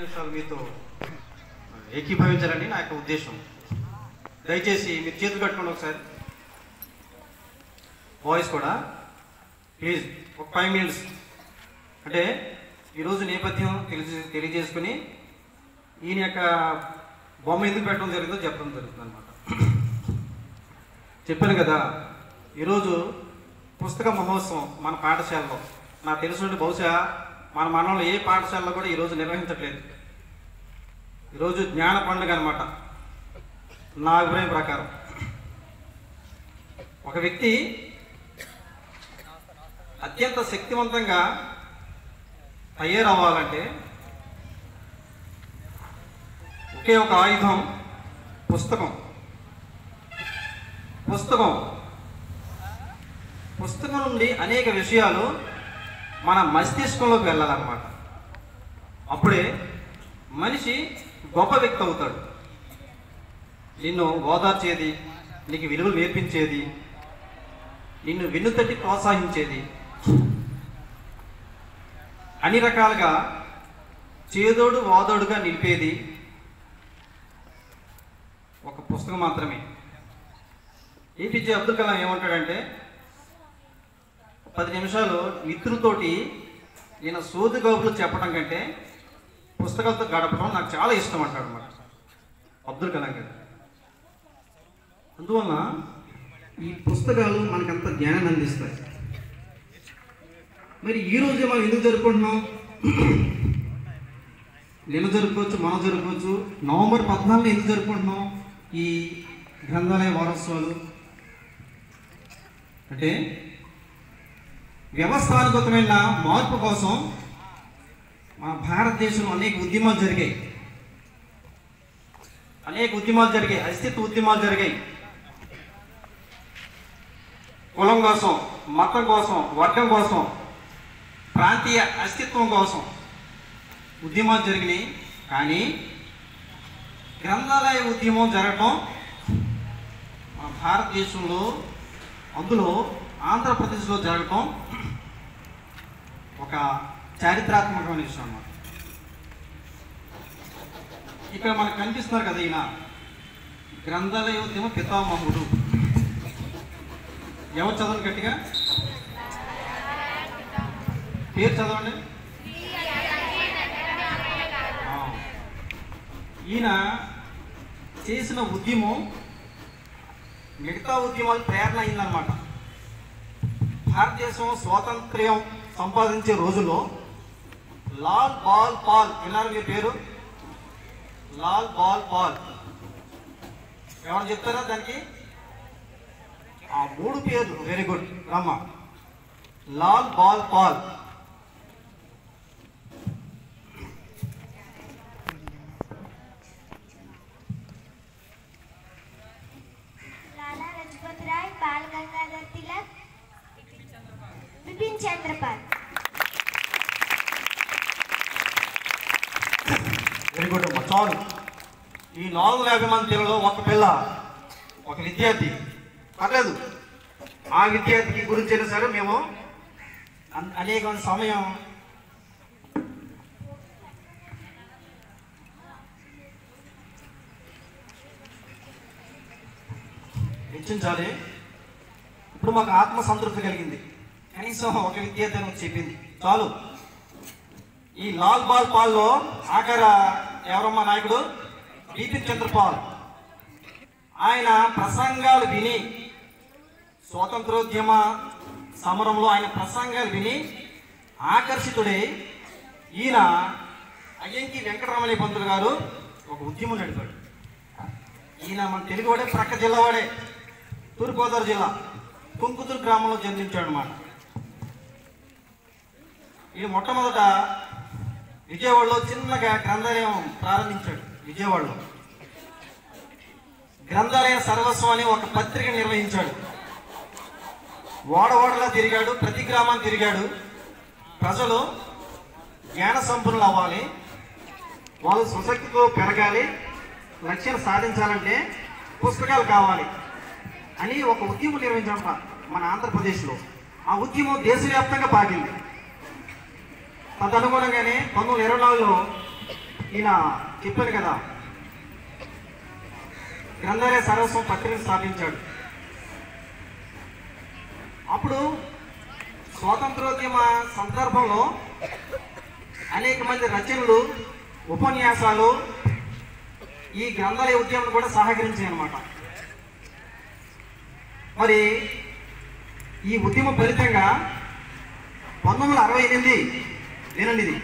నిమిషాలు మీతో ఏకీభవించాలని నా యొక్క ఉద్దేశం. దయచేసి మీరు చేతులు కట్టుకోండి ఒకసారి, వాయిస్ కూడా ప్లీజ్. ఒక 5 minutes అంటే ఈరోజు నేపథ్యం తెలియజేసుకుని ఈయన యొక్క బొమ్మ ఎందుకు పెట్టడం జరిగిందో చెప్పడం జరుగుతుంది అనమాట. చెప్పాను కదా, ఈరోజు పుస్తక మహోత్సవం మన పాఠశాలలో నాకు తెలుసు. బహుశా మన మనలో ఏ పాఠశాలలో కూడా ఈరోజు నిర్వహించట్లేదు. ఈరోజు జ్ఞాన పండుగ అనమాట నా అభిప్రాయం ప్రకారం. ఒక వ్యక్తి అత్యంత శక్తివంతంగా తయారవ్వాలంటే ఒకే ఒక ఆయుధం పుస్తకం. పుస్తకం నుండి అనేక విషయాలు మన మస్తిష్కంలోకి వెళ్ళాలన్నమాట. అప్పుడే మనిషి గొప్ప వ్యక్తి అవుతాడు. నిన్ను ఓదార్చేది, నీకు విలువలు నేర్పించేది, నిన్ను వెన్నుతట్టి ప్రోత్సహించేది, అన్ని రకాలుగా చేదోడు వాదోడుగా నిలిపేది ఒక పుస్తకం మాత్రమే. ఏపీజే అబ్దుల్ కలాం ఏమంటాడంటే, 10 నిమిషాలు మిత్రులతోటి నేను సోది కబుర్లు చెప్పడం కంటే పుస్తకాలతో గడపడం నాకు చాలా ఇష్టం అంటాడు అన్నమాట అబ్దుల్ కలాం గారు. అందువల్ల ఈ పుస్తకాలు మనకంత జ్ఞానాన్ని అందిస్తాయి. మరి ఈరోజే మనం ఎందుకు జరుపుకుంటున్నాం? నిన్న జరుపుకోవచ్చు, మనం జరుపుకోవచ్చు. నవంబర్ 14 ఎందుకు జరుపుకుంటున్నాం ఈ గ్రంథాలయ వారోత్సవాలు అంటే వ్యవస్థానుగతమైన మార్పు కోసం మన భారతదేశంలో అనేక ఉద్యమాలు జరిగాయి. అస్తిత్వ ఉద్యమాలు జరిగాయి. కులం కోసం, మతం కోసం, వర్గం కోసం, ప్రాంతీయ అస్తిత్వం కోసం ఉద్యమాలు జరిగినాయి. కానీ గ్రంథాలయ ఉద్యమం జరగటం మన భారతదేశంలో, అందులో ఆంధ్రప్రదేశ్లో జరగటం ఒక చారిత్రాత్మకమైన విషయం అన్నమాట. ఇక్కడ మనకు కనిపిస్తున్నారు కదా, ఈయన గ్రంథాలయ ఉద్యమ పితామహుడు. ఎవరు చదవండి గట్టిగా, పేరు చదవండి. ఈయన చేసిన ఉద్యమం మిగతా ఉద్యమాలు ప్రేరణ అయిందనమాట. భారతదేశం స్వాతంత్ర్యం సంపాదించే రోజుల్లో లాల్ బాల్ పాల్, విన్నారు మీ పేరు? లాల్ బాల్ పాల్ ఏమని చెప్తారా దానికి? ఆ 3 పేర్లు వెరీ గుడ్ రమ్మ. లాల్ బాల్ పాల్, लाला लजपत राय, बाल गंगाधर तिलक, बिपिन चंद्र पाल. వెరీ గుడ్ అమ్మ, చాలు. ఈ 450 మంది పిల్లలు ఒక పిల్ల, ఒక విద్యార్థి పర్లేదు. ఆ విద్యార్థికి గురించి అయినా సరే మేము అనేక సమయం వెచ్చించాలి. ఇప్పుడు మాకు ఆత్మ సంతృప్తి కలిగింది. కనీసం ఒక విద్యార్థి అని చెప్పింది చాలు. ఈ లాల్ బాల్ పాల్లో ఆఖర ఎవరమ్మా నాయకుడు? బిపిన్ చంద్ర పాల్. ఆయన ప్రసంగాలు విని, స్వాతంత్రోద్యమ సమరంలో ఆయన ప్రసంగాలు విని ఆకర్షితుడై ఈయన అయ్యంకి వెంకటరమణయ్య పంతులు గారు ఒక ఉద్యమం నడిపాడు. ఈయన మన తెలుగువాడే, ప్రక్క జిల్లా వాడే, తూర్పుగోదావరి జిల్లా కుంకుతూరు గ్రామంలో జన్మించాడు అన్నమాట. ఈయన మొట్టమొదట విజయవాడలో చిన్నగా గ్రంథాలయం ప్రారంభించాడు. విజయవాడలో గ్రంథాలయ సర్వస్వం అని ఒక పత్రిక నిర్వహించాడు. ఓడలా తిరిగాడు, ప్రతి గ్రామాన్ని తిరిగాడు. ప్రజలు జ్ఞాన సంపన్నులు అవ్వాలి, వాళ్ళు సుశక్తితో పెరగాలి, లక్ష్యం సాధించాలంటే పుస్తకాలు కావాలి అని ఒక ఉద్యమం నిర్వహించాడు మన ఆంధ్రప్రదేశ్లో. ఆ ఉద్యమం దేశవ్యాప్తంగా పాకింది. తదనుగుణంగానే 1924లో ఈయన చెప్పాను కదా, గ్రంథాలయ సర్వస్వం పత్రికను స్థాపించాడు. అప్పుడు స్వాతంత్రోద్యమ సందర్భంలో అనేక మంది రచనలు, ఉపన్యాసాలు ఈ గ్రంథాలయ ఉద్యమం కూడా సహకరించాయి అన్నమాట. మరి ఈ ఉద్యమ ఫలితంగా 1968 వినండి, ఇది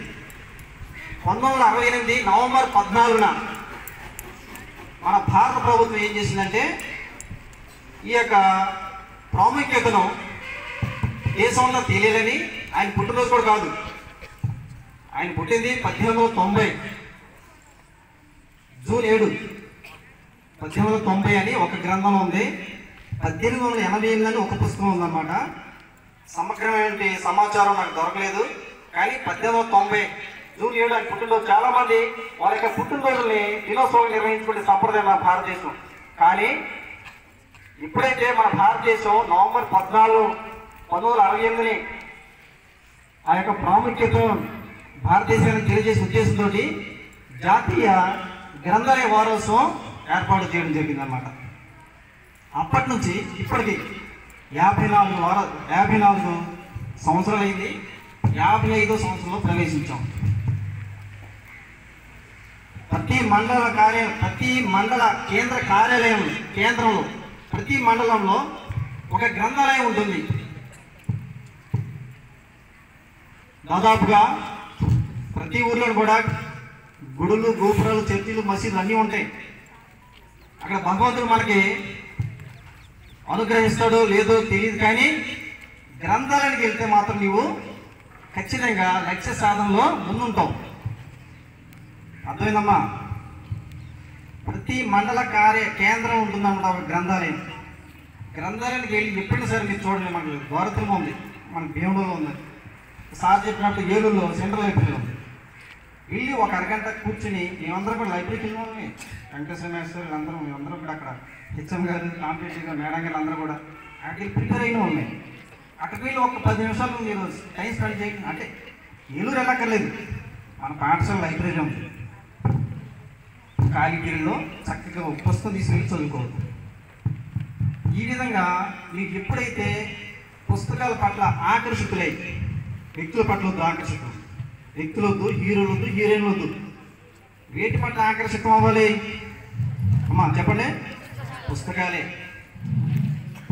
1968 నవంబర్ 14న మన భారత ప్రభుత్వం ఏం చేసిందంటే ఈ యొక్క ప్రాముఖ్యతను దేశంలో తెలియాలని, ఆయన పుట్టినరోజు కూడా కాదు, ఆయన పుట్టింది 1890 జూన్ 7, 1890 అని ఒక గ్రంథం ఉంది. 1888 అని ఒక పుస్తకం ఉందన్నమాట. సమగ్రమైన సమాచారం నాకు దొరకలేదు, కానీ 1890 జూన్ 7 ఆయన పుట్టినరోజు. చాలా మంది వాళ్ళ యొక్క పుట్టినరోజుల్ని దినోత్సవం నిర్వహించుకునే సంప్రదాయం మన భారతదేశం. కానీ ఇప్పుడైతే మన భారతదేశం నవంబర్ 14, 1968 ఆ యొక్క ప్రాముఖ్యత భారతదేశానికి తెలియజేసే ఉద్దేశంతో జాతీయ గ్రంథాలయ వారోత్సవం ఏర్పాటు చేయడం జరిగిందన్నమాట. అప్పటి నుంచి ఇప్పటికి 54 సంవత్సరాలు అయింది. 55వ సంవత్సరంలో ప్రవేశించాం. ప్రతి మండల కేంద్ర కేంద్రంలో ప్రతి మండలంలో ఒక గ్రంథాలయం ఉంటుంది. దాదాపుగా ప్రతి ఊర్లో కూడా గుడులు, గోపురాలు, చర్చిలు, మసీదులు అన్నీ ఉంటాయి. అక్కడ భగవంతుడు మనకి అనుగ్రహిస్తాడో లేదో తెలియదు, కానీ గ్రంథాలయానికి వెళ్తే మాత్రం నీవు ఖచ్చితంగా లక్ష్య సాధనలో ముందుంటావు. అర్థమైందమ్మా? ప్రతి మండల కేంద్రం ఉంటుందన్నమాట ఒక గ్రంథాలయం. గ్రంథాలయానికి వెళ్ళి ఎప్పుడైనా సరే మీరు చూడండి, మనకి ద్వారకంలో ఉంది, మన భీముడలో ఉంది, సార్ చెప్పినట్టు ఏలూరులో సెంట్రల్ లైబ్రరీలో ఉంది. వెళ్ళి ఒక అరగంట కూర్చుని మేమందరం కూడా లైబ్రరీకి వెళ్ళినామని, వెంకటేశ్వర మేస్టర్ అందరం మేమందరం కూడా అక్కడ హెచ్ఎం గారు, కాంపిటేటివ్ గారు, మేడం గారు అందరూ కూడా అక్కడికి ప్రిపేర్ అయినా ఉన్నాయి. అక్కడికి వెళ్ళి ఒక 10 నిమిషాలు మీరు టైం స్పెండ్ చేయండి. అంటే ఏలూరు వెళ్ళక్కర్లేదు, మన పాఠశాల లైబ్రరీ ఉంది. ఖాళీ పీరియడ్లో చక్కగా ఒక పుస్తకం తీసుకెళ్ళి చదువుకోవద్దు. ఈ విధంగా మీకు ఎప్పుడైతే పుస్తకాల పట్ల ఆకర్షితులై, వ్యక్తుల పట్ల వద్దు ఆకర్షితం, వ్యక్తులు వద్దు, హీరోలు వద్దు, హీరోయిన్లు వద్దు, వేటి పట్ల ఆకర్షితం అవ్వాలి అమ్మా చెప్పండి? పుస్తకాలే.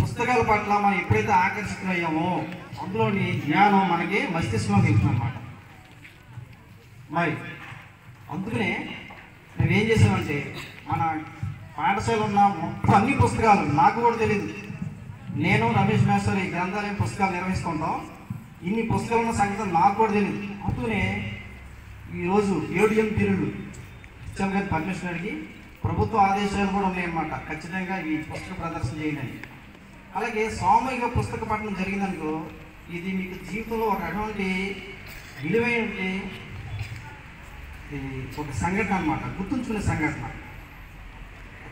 పుస్తకాల పట్ల మనం ఎప్పుడైతే ఆకర్షితులయ్యామో అందులోని జ్ఞానం మనకి మస్తిష్కంలోకి వెళ్తుంది అన్నమాట. మరి అందుకనే మేము ఏం చేసామంటే మన పాఠశాల ఉన్న మొత్తం అన్ని పుస్తకాలు, నాకు కూడా తెలియదు, నేను రమేష్ మేస్టర్ ఈ గ్రంథాలయం పుస్తకాలు నిర్వహిస్తుంటాం, ఇన్ని పుస్తకాలు ఉన్న సంగతి నాకు కూడా తెలియదు. అందుకనే ఈరోజు 7 పీరియడ్లు హెచ్ఎం గారి పర్మిషన్ అడిగి ప్రభుత్వ ఆదేశాలు కూడా ఉన్నాయన్నమాట, ఖచ్చితంగా ఈ పుస్తక ప్రదర్శన చేయండి. అలాగే సామూహిక పుస్తక పఠనం జరిగిందనుకో, ఇది మీకు జీవితంలో ఒక అటువంటి విలువైన ఒక సంఘటన అన్నమాట, గుర్తుంచుకునే సంఘటన.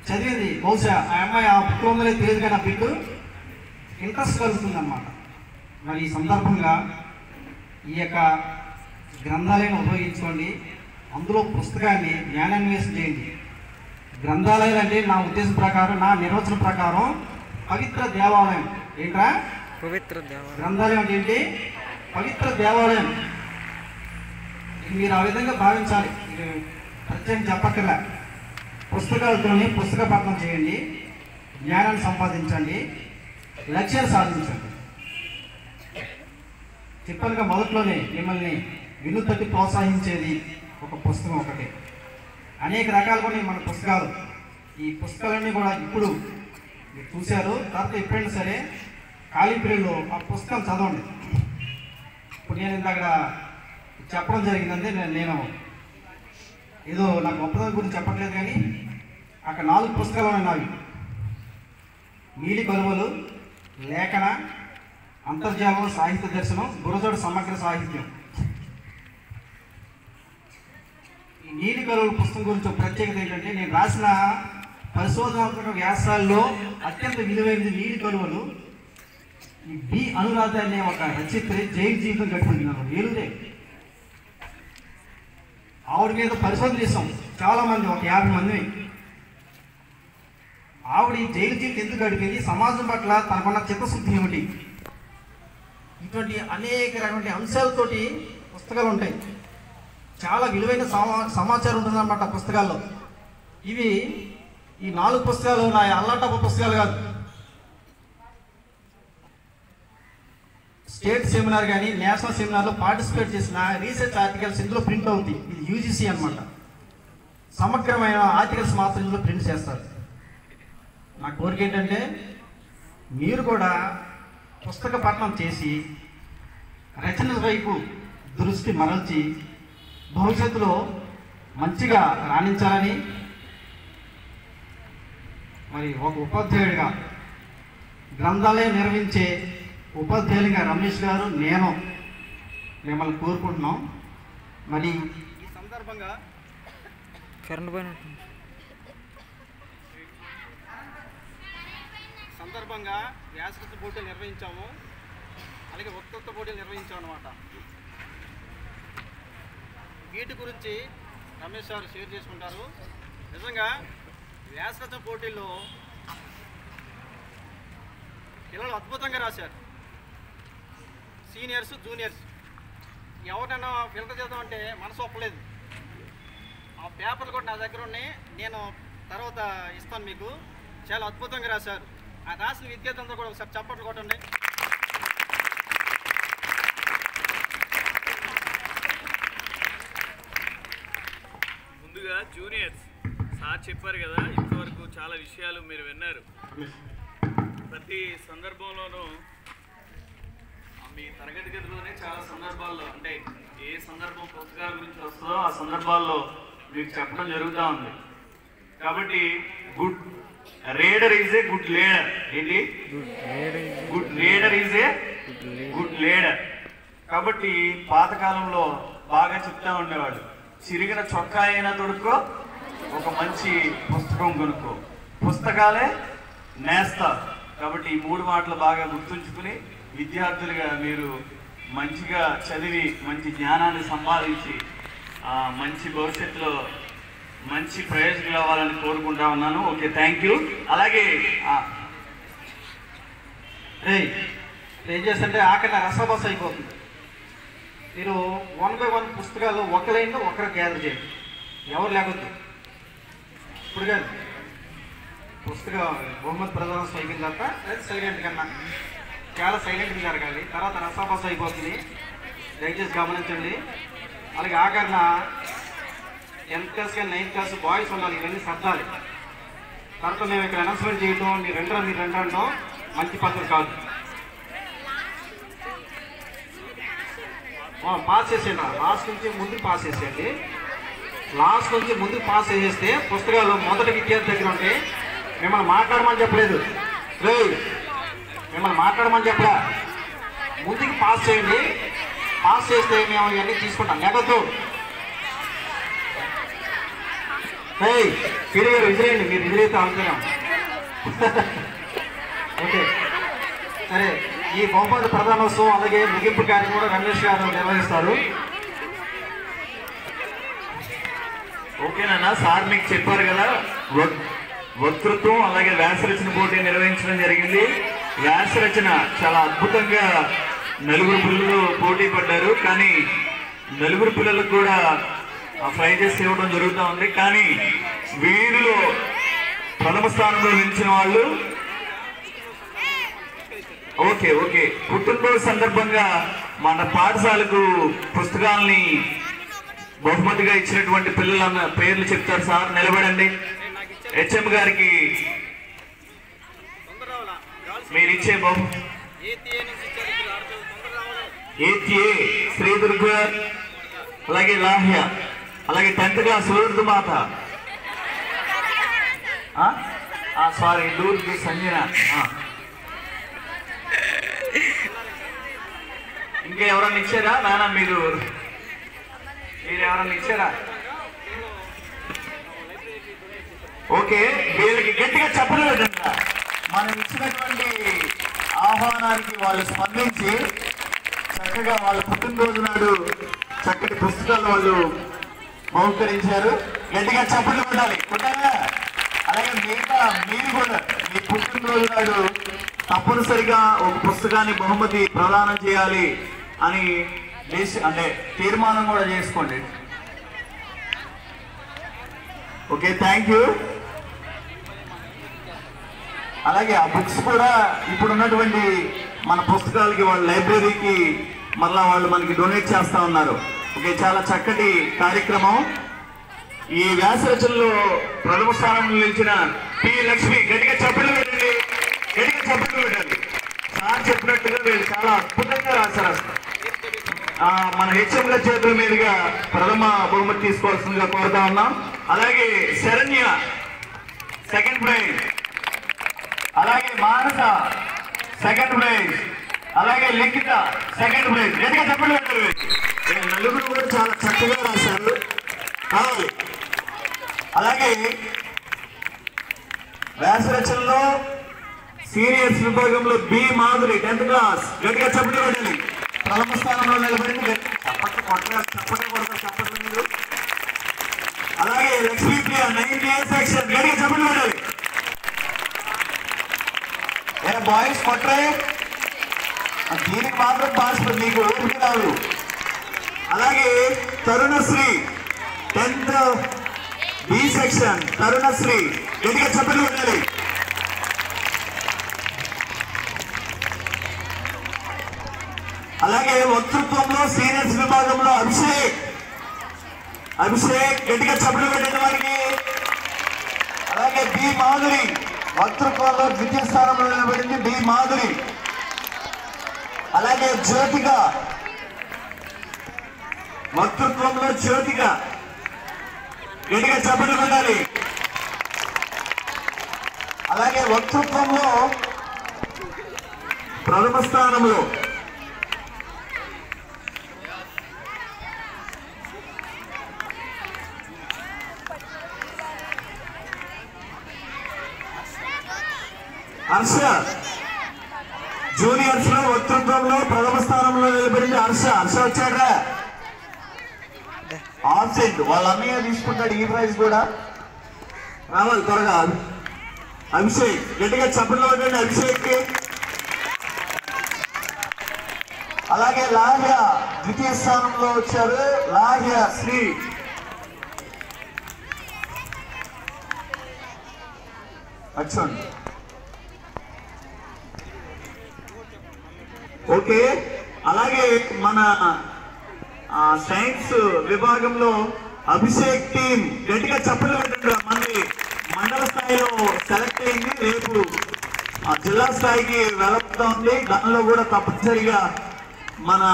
చదివేది బహుశా ఆ అమ్మాయి ఆ బుక్లో ఉందో తెలియదు, కానీ ఆ బిడ్డు ఇంట్రెస్ట్ కలుగుతుంది అన్నమాట. మరి ఈ సందర్భంగా ఈ యొక్క గ్రంథాలయాన్ని ఉపయోగించుకోండి, అందులో పుస్తకాన్ని జ్ఞానాన్వేషణ చేయండి. గ్రంథాలయాలు అంటే నా ఉద్దేశం ప్రకారం, నా నిర్వచనం ప్రకారం పవిత్ర దేవాలయం. ఏంట్రా పవిత్ర దేవాలయం? గ్రంథాలయం అంటే ఏంటి? పవిత్ర దేవాలయం. మీరు ఆ విధంగా భావించాలి, ప్రత్యేకం చెప్పక్కర్లే. పుస్తకాలతోనే పుస్తక పఠనం చేయండి, జ్ఞానాన్ని సంపాదించండి, లక్ష్యాలు సాధించండి. చెప్పానుగా మొదట్లోనే మిమ్మల్ని వినూత్నతి ప్రోత్సహించేది ఒక పుస్తకం ఒకటి. అనేక రకాలు కూడా మన పుస్తకాలు. ఈ పుస్తకాలన్నీ కూడా ఇప్పుడు మీరు చూశారు, తర్వాత ఎప్పుడైనా సరే ఖాళీ పీరియడ్లో ఆ పుస్తకం చదవండి. ఇప్పుడు నేను ఇందాక చెప్పడం జరిగిందంటే నేను ఏదో నా గొప్పదనం గురించి చెప్పట్లేదు, కానీ అక్కడ 4 పుస్తకాలు ఉన్నాయి. నీలి కలువలు, లేఖన, అంతర్జాలం సాహిత్య దర్శనం, గురజోడు సమగ్ర సాహిత్యం. ఈ నీలి కలువల పుస్తకం గురించి ప్రత్యేకత ఏంటంటే, నేను రాసిన పరిశోధనాత్మక వ్యాసాల్లో అత్యంత విలువైనది నీలి కలువలు. ఈ బి అనురాధ అనే ఒక రచయిత్రి జైలు జీవితం గడిపింది ఏలుదే. ఆవిడ మీద పరిశోధన చేసాం చాలామంది, ఒక 50 మంది. ఆవిడ జైలు జీవితం ఎందుకు గడిపింది, సమాజం పట్ల తనకున్న చిత్తశుద్ధి ఏమిటి, ఇటువంటి అనేక రకమైన అంశాలతోటి పుస్తకాలు ఉంటాయి. చాలా విలువైన సమాచారం ఉంటుందన్నమాట పుస్తకాల్లో. ఇవి ఈ 4 పుస్తకాలు ఉన్నాయి, అల్లాటప్ప పుస్తకాలు కాదు. స్టేట్ సెమినార్ కానీ నేషనల్ సెమినార్లో పార్టిసిపేట్ చేసిన రీసెర్చ్ ఆర్టికల్స్ ఇందులో ప్రింట్ అవుతాయి. ఇది యూజీసీ అనమాట. సమగ్రమైన ఆర్టికల్స్ మాత్రం ఇందులో ప్రింట్ చేస్తారు. నా కోరిక ఏంటంటే మీరు కూడా పుస్తక పఠనం చేసి రచన వైపు దృష్టి మరల్చి భవిష్యత్తులో మంచిగా రాణించాలని, మరి ఒక ఉపాధ్యాయుడిగా గ్రంథాలయం నిర్వహించే ఉపాధ్యాయులుగా రమేష్ గారు నేను మిమ్మల్ని కోరుకుంటున్నాం. మరి ఈ సందర్భంగా వ్యాసరచన పోటీలు నిర్వహించాము, అలాగే వక్తృత్వ పోటీలు నిర్వహించాము అన్నమాట. వీటి గురించి రమేష్ గారు షేర్ చేసుకుంటారు. నిజంగా వ్యాసరచన పోటీల్లో పిల్లలు అద్భుతంగా రాశారు. సీనియర్స్ జూనియర్స్ ఎవరినైనా ఫిల్టర్ చేద్దామంటే మనసు ఒప్పలేదు. ఆ పేపర్లు కూడా నా దగ్గర ఉన్నాయి, నేను తర్వాత ఇస్తాను మీకు. చాలా అద్భుతంగా రాశారు. ఆ రాసిన విద్యార్థులందరూ కూడా ఒకసారి చప్పట్లు కొట్టండి. ముందుగా జూనియర్స్ సార్ చెప్పారు కదా, ఇంతవరకు చాలా విషయాలు మీరు విన్నారు. ప్రతి సందర్భంలోనూ మీ తరగతి గదిలోనే చాలా సందర్భాల్లో, అంటే ఏ సందర్భం పుస్తకాల గురించి వస్తుందో ఆ సందర్భాల్లో మీకు చెప్పడం జరుగుతూ ఉంది. కాబట్టి good reader is a good leader. ఏంటి? Good reader is a good leader. కాబట్టి పాతకాలంలో బాగా చెప్తా ఉండేవాడు, చిరిగిన చొక్కా అయినా తొడుక్కో, ఒక మంచి పుస్తకం కొనుక్కో, పుస్తకాలే నేస్తారు. కాబట్టి ఈ 3 మాటలు బాగా గుర్తుంచుకుని విద్యార్థులుగా మీరు మంచిగా చదివి మంచి జ్ఞానాన్ని సంపాదించి మంచి భవిష్యత్తులో మంచి ప్రయోజకులు అవ్వాలని కోరుకుంటా ఉన్నాను. Okay, thank you. అలాగే ఏం చేస్తుంటే ఆఖరి రసబస అయిపోతుంది. మీరు 1 by 1 పుస్తకాలు ఒక లైన్లో ఒకరు గ్యాదర్ చేయండి, ఎవరు లేకపోతే. ఇప్పుడు కాదు, పుస్తకం బహుమతి ప్రదానం అయిపోయిన తర్వాత సైలెంట్ కన్నా చాలా సైలెంట్గా జరగాలి, తర్వాత రసాబస అయిపోతుంది. దయచేసి గమనించండి. అలాగే ఆఖరిన 10th క్లాస్ కానీ 9th క్లాస్ బాయ్స్ ఉండాలి, ఇవన్నీ సర్దాలి. తర్వాత మేము ఇక్కడ అనౌన్స్మెంట్ చేయటం, మీరు రెండు అంటాం మంచి పద్ధతి కాదు. పాస్ చేసేయండి, లాస్ట్ నుంచి ముందుకు పాస్ చేసేయండి. లాస్ట్ నుంచి ముందుకు పాస్ చేసేస్తే పుస్తకాలు మొదటి విద్యార్థి దగ్గర ఉంటే మిమ్మల్ని మాట్లాడమని చెప్పలేదు, మిమ్మల్ని మాట్లాడమని చెప్పలే. ముందుకు పాస్ చేయండి, పాస్ చేస్తే మేము ఇవన్నీ తీసుకుంటాం. లేకపోతే మీరు విజిలేయండి, మీరు విజిలైతే అనుకున్నాం. ఓకే, సరే. ఈ బహుమతి ప్రధానోత్సవం అలాగే ముగింపు కార్యక్రమం కూడా రమేష్ గారు నిర్వహిస్తారు. ఓకేనా సార్, మీకు చెప్పారు కదా వక్తృత్వం అలాగే వ్యాసరచన పోటీ నిర్వహించడం జరిగింది. వ్యాసరచన చాలా అద్భుతంగా 4 పిల్లలు పోటీ పడ్డారు. కానీ 4 పిల్లలకు కూడా ప్రైజెస్ ఇవ్వడం జరుగుతూ ఉంది. కానీ వీరిలో ప్రథమ స్థానంలో నిలిచిన వాళ్ళు ఓకే పుట్టినరోజు సందర్భంగా మన పాఠశాలకు పుస్తకాలని బహుమతిగా ఇచ్చినటువంటి పిల్లల పేర్లు చెప్తారు సార్. నిలబడండి. హెచ్ఎం గారికి మీరిచ్చే ఏతిఏ శ్రీదుర్గ, అలాగే లాహ్య, అలాగే 10th క్లాస్ ఉర్దూ మాత, సారీ దూర్గ్ సంజన. ఇంకా ఎవరన్నా ఇచ్చారా నాన్న? మీరు ఎవరన్నా ఇచ్చారా? ఓకే, వీళ్ళకి గట్టిగా చెప్పలేదు. మనం ఇచ్చినటువంటి ఆహ్వానానికి వాళ్ళు స్పందించి చక్కగా వాళ్ళ పుట్టినరోజు నాడు చక్కటి పుస్తకాలు వాళ్ళు బహుకరించారు. గట్టిగా చప్పట్లు కొట్టాలి. కొట్టాలా? అలాగే మిగతా మీరు కూడా మీ పుట్టినరోజు నాడు తప్పనిసరిగా ఒక పుస్తకాన్ని బహుమతి ప్రదానం చేయాలి అని అంటే తీర్మానం కూడా చేసుకోండి. Okay, thank you. అలాగే ఆ బుక్స్ కూడా ఇప్పుడు ఉన్నటువంటి మన పుస్తకాలకి వాళ్ళ లైబ్రరీకి మరలా వాళ్ళు మనకి డొనేట్ చేస్తా ఉన్నారు. ఓకే, చాలా చక్కటి కార్యక్రమం. ఈ వ్యాస రచనలో ప్రథమ స్థానంలో నిలిచిన పి లక్ష్మి, గట్టిగా చప్పట్లు పెట్టండి, గట్టిగా చప్పట్లు పెట్టండి. సార్ చెప్పినట్టుగా వీళ్ళు చాలా అద్భుతంగా రాశారు. మన హెచ్ఎం గారి చేతుల మీదుగా ప్రథమ బహుమతి తీసుకోవాల్సిందిగా కోరుతా ఉన్నాం. అలాగే శరణ్య సెకండ్ ప్రైజ్, అలాగే మానస సెకండ్ ప్రైజ్, అలాగే లిఖిత సెకండ్ ప్రైజ్. గట్టిగా చెప్పండి. నలుగురు కూడా చాలా చక్కగా రాశారు. అలాగే వ్యాస రచనలో సీనియర్స్ విభాగంలో బి మాధురి 10th క్లాస్, గట్టిగా చెప్పండి పెట్టండి. ప్రథమ స్థానంలో నిలబడింది. చప్పట్లు కొడతారు మీరు. అలాగే లక్ష్మీప్రియ 9th A సెక్షన్, గట్టిగా చెప్పండి పెట్టాలి. బాయ్స్ కొట్టరే, దీనికి మాత్రం పార్టిసిపేట్ మీకు ఓపిక రాదు. అలాగే Tarunasri 10th B section, Tarunasri, గట్టిగా చెప్పండి పెట్టాలి. అలాగే వక్తృత్వంలో సీనియర్స్ విభాగంలో అభిషేక్ గట్టిగా చప్పట్లు పెట్టిన వారికి. అలాగే బి మాధురి వక్తృత్వంలో ద్వితీయ స్థానంలో నిలబడింది బి మాధురి. అలాగే జ్యోతిక వక్తృత్వంలో జ్యోతిక, గట్టిగా చప్పట్లు పెట్టాలి. అలాగే వక్తృత్వంలో ప్రథమ స్థానంలో హర్ష, జూనియర్స్ లో వక్తృత్వంలో ప్రథమ స్థానంలో నిలబడింది హర్ష. వచ్చాడ్రా, ఆబ్సెంట్. వాళ్ళ అన్నయ్య తీసుకుంటాడు ఈ ప్రైజ్ కూడా. రావాలి త్వరగా. అభిషేక్, గట్టిగా చప్పట్లు పెట్టండి అభిషేక్ కి. అలాగే లాహ్య ద్వితీయ స్థానంలో వచ్చారు. లాహ్య శ్రీ, వచ్చండి. ఓకే, అలాగే మన సైన్స్ విభాగంలో అభిషేక్ టీం, గట్టిగా చప్పట్లు పెట్టండి. మనది మండల స్థాయిలో సెలెక్ట్ అయింది, రేపు జిల్లా స్థాయికి వెళ్తుంది. దానిలో కూడా తప్పనిసరిగా మన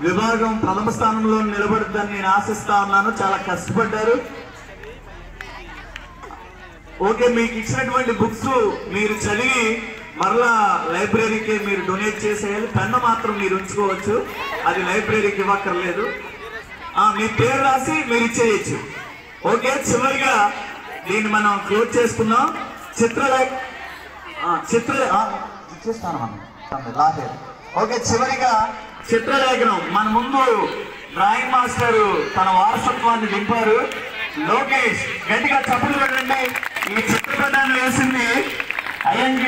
విభాగం ప్రథమ స్థానంలో నిలబడుతుందని నేను ఆశిస్తా ఉన్నాను. చాలా కష్టపడ్డారు. ఓకే, మీకు ఇచ్చినటువంటి బుక్స్ మీరు చదివి మరలా లైబ్రరీకి మీరు డొనేట్ చేసేయాలి. పెన్ను మాత్రం మీరు ఉంచుకోవచ్చు, అది లైబ్రరీకి ఇవ్వక్కర్లేదు. మీ పేరు రాసి మీరు ఇచ్చేయచ్చు. ఓకే, చివరిగా దీన్ని మనం క్లోజ్ చేసుకుందాం. ఓకే, చివరిగా చిత్రలేఖనం. మన ముందు డ్రాయింగ్ మాస్టర్ తన వారసత్వాన్ని దింపారు. లోకేష్, గట్టిగా చప్పట్లు పెట్టండి. ఈ చిత్రపటాన్ని వేసింది అయ్యంకి